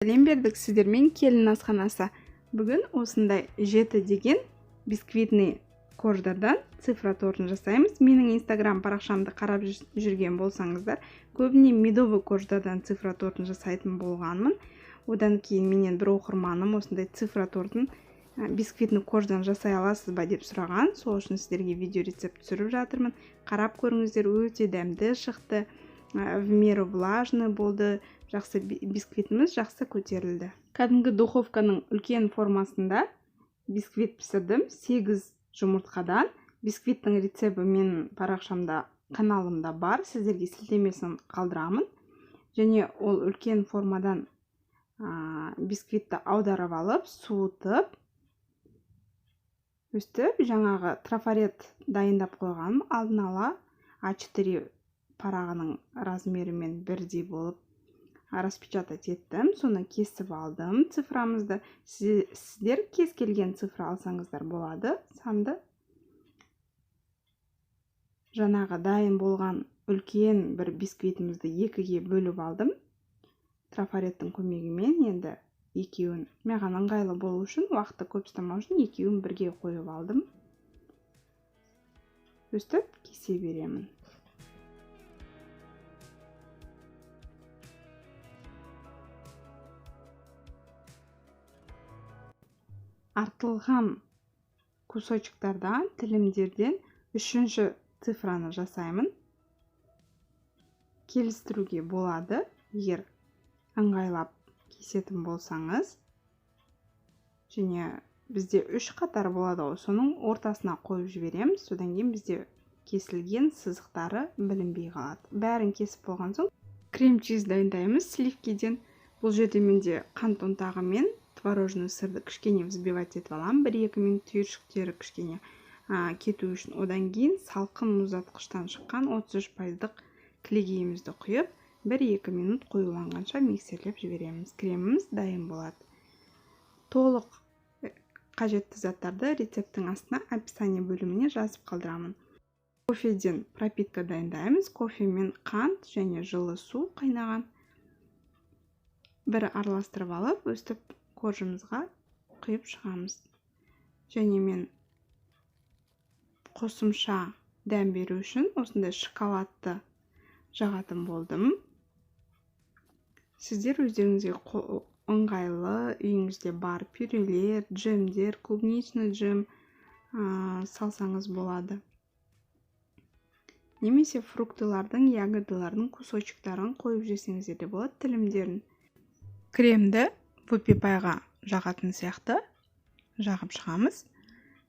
сәлем бердік, сіздермен келін асханасы. Бүгін осындай жеті деген бисквитный корждардан цифра тортын жасаймыз. Менің инстаграм парақшамды қарап жүрген болсаңыздар, көбіне медовый корждардан цифра тортын жасайтын болғанмын. Одан кейін менен бір оқырманым осындай цифра тортын бисквитный корждан жасай аласыз ба деп сұраған. Сол үшін сіздерге видео рецепт түсіріп жатырмын. Қарап көріңіздер, өте дәмді шықты, в меру влажный болды. Жақсы бисквитіміз жақсы көтерілді. Кәдімгі духовканың үлкен формасында бисквит пісірдім. 8 жұмыртқадан. Бисквиттің рецебі менің парақшамда, каналымда бар. Сіздерге сілтемесін қалдырамын. Және ол үлкен формадан бисквитті аударып алып, суытып, өстіп, жаңағы трафарет дайындап қойғаным алдын ала А4 парағының размерімен бірдей болып распечатать еттім. Соны кесіп алдым цифрамызды. Сіздер кез келген цифра алсаңыздар болады. Санды жаңағы дайын болған үлкен бір бисквитімізді екіге бөліп алдым. Трафареттің көмегімен енді екеуін маған ыңғайлы болу үшін, уақытты көп ұстамау үшін екеуін бірге қойып алдым. Өстіп кесе беремін. Артылған кусочектардан, тілімдерден үшінші цифраны жасаймын. Келістіруге болады, егер ыңғайлап кесетін болсаңыз. Және бізде 3 қатар болады, соның ортасына қойып жібереміз. Содан кейін бізде кесілген сызықтары білінбей қалады. Бәрін кесіп болған соң крем-чиз дайындаймыз сливкиден. Бұл жерде менде қант ұнтағы мен творожный сырды кішкене взбивать етіп аламын. 1-2 минут түйіршіктері кішкене кету үшін. Одан кейін салқын мұздатқыштан шыққан 33%-дық кілегейімізді құйып, 1-2 минут қоюланғанша миксерлеп жібереміз. Креміміз дайын болады. Толық қажетті заттарды рецепттің астына описание бөліміне жазып қалдырамын. Кофеден пропитка дайындаймыз. Кофе мен қант және жылы су қайнаған. Бір араластырып алып, өстіп коржымызға құйып шығамыз. Және мен қосымша дәм беру үшін осындай шоколадты жағатын болдым. Сіздер өздеріңізге ыңғайлы үйіңізде бар пюрелер, джемдер, клубничный джем салсаңыз болады. Немесе фруктылардың, ягодалардың кусочектарын қойып жесеңіздер де болады, тілімдерін. Кремді выпипайға жағатын сияқты жағып шығамыз.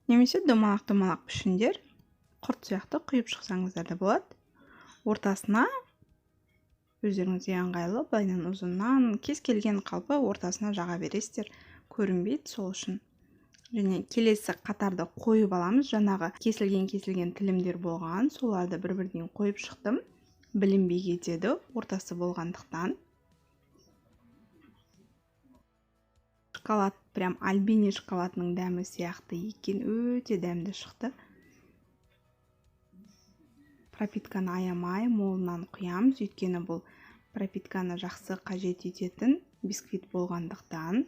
Немесе домалақ-домалақ пішіндер құрт сияқты құйып шықсаңыздар да болады. Ортасына өздеріңізге ыңғайлы, былайынан ұзыннан кез келген қалпы ортасына жаға бересіздер. Көрінбейді сол үшін. Және келесі қатарды қойып аламыз. Жаңағы кесілген тілімдер болған. Соларды бір-бірден қойып шықтым. Білінбей кетеді ортасы болғандықтан. Шоколад, прям альбини шоколадының дәмі сияқты екен, өте дәмді шықты. Пропитканы аямай, молынан құямыз, өйткені бұл пропитканы жақсы қажет ететін бисквит болғандықтан.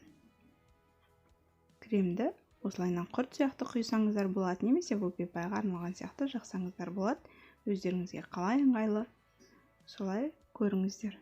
Кремді осылайынан құрт сияқты құйсаңыздар болады, немесе выпипайға арналған сияқты жақсаңыздар болады. Өздеріңізге қалай ыңғайлы, солай көріңіздер.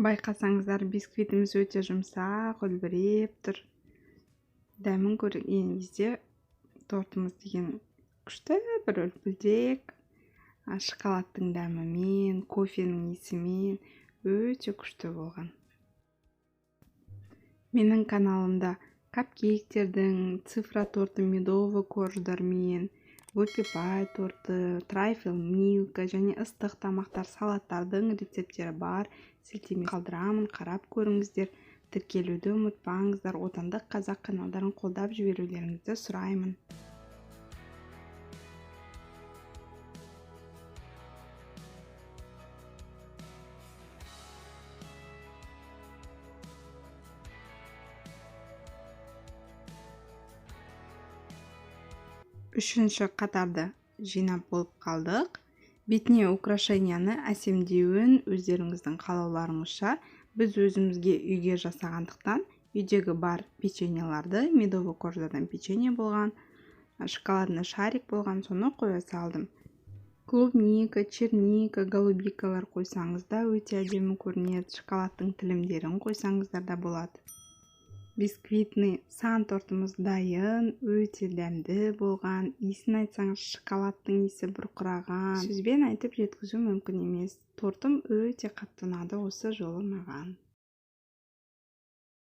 Байқасаңыздар, бисквитіміз өте жұмсақ, үлбіреп тұр. Дәмін көрген кезде тортымыз деген күшті, бір үлпілдек, шоколадтың дәмімен, кофенің иісімен өте күшті болған. Менің каналымда капкейктердин, цифра торты, медовый корждар менен, вопи пай торты, трайфл милка және ыстық тамақтар, салаттардың рецепттері бар. Сілтеме қалдырамын, қарап көріңіздер. Тіркелуді ұмытпаңыздар. Отандық қазақ каналдарын қолдап жіберулеріңізді сұраймын. Үшінші қатарды жинап болып қалдық. Бетіне украшенияны әсемдеуін өздеріңіздің қалауларыңызша. Біз өзімізге үйге жасағандықтан үйдегі бар печеньеларды, медовый корждардан печенье болған, шоколадный шарик болған, соны қоя салдым. Клубника, черника, голубикалар қойсаңыз да өте әдемі көрінеді. Шоколадтың тілімдерін қойсаңыздар да болады. Бисквитный сан тортымыз дайын, өте дәмді болған. Иісін айтсаңыз, шоколадтың иісі бұрқыраған. Сөзбен айтып жеткізу мүмкін емес. Тортым өте қатты ұнады осы жолы маған.